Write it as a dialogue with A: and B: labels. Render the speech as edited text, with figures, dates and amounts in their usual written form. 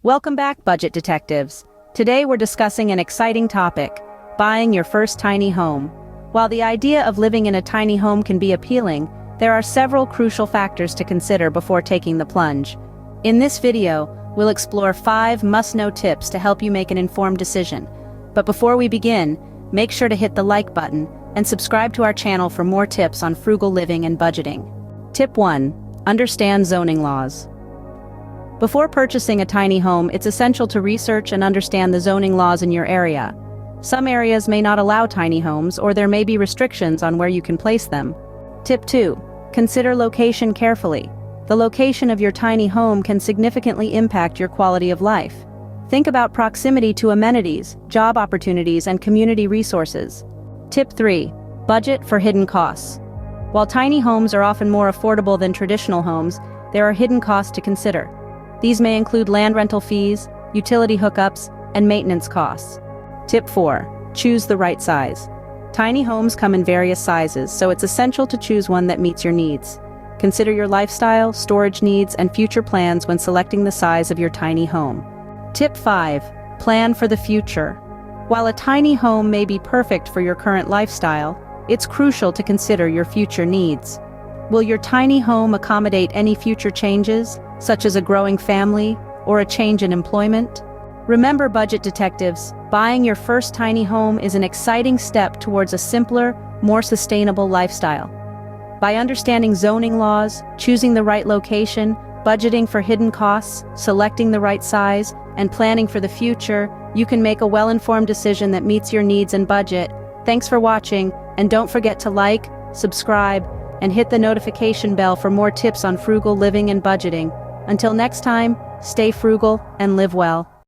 A: Welcome back, Budget Detectives. Today we're discussing an exciting topic: buying your first tiny home. While the idea of living in a tiny home can be appealing, there are several crucial factors to consider before taking the plunge. In this video, we'll explore 5 must-know tips to help you make an informed decision. But before we begin, make sure to hit the like button and subscribe to our channel for more tips on frugal living and budgeting. Tip 1. Understand zoning laws. Before purchasing a tiny home, it's essential to research and understand the zoning laws in your area. Some areas may not allow tiny homes, or there may be restrictions on where you can place them. Tip 2. Consider location carefully. The location of your tiny home can significantly impact your quality of life. Think about proximity to amenities, job opportunities, and community resources. Tip 3. Budget for hidden costs. While tiny homes are often more affordable than traditional homes, there are hidden costs to consider. These may include land rental fees, utility hookups, and maintenance costs. Tip 4. Choose the right size. Tiny homes come in various sizes, so it's essential to choose one that meets your needs. Consider your lifestyle, storage needs, and future plans when selecting the size of your tiny home. Tip 5. Plan for the future. While a tiny home may be perfect for your current lifestyle, it's crucial to consider your future needs. Will your tiny home accommodate any future changes, such as a growing family or a change in employment? Remember, Budget Detectives, buying your first tiny home is an exciting step towards a simpler, more sustainable lifestyle. By understanding zoning laws, choosing the right location, budgeting for hidden costs, selecting the right size, and planning for the future, you can make a well-informed decision that meets your needs and budget. Thanks for watching, and don't forget to like, subscribe, and hit the notification bell for more tips on frugal living and budgeting. Until next time, stay frugal and live well.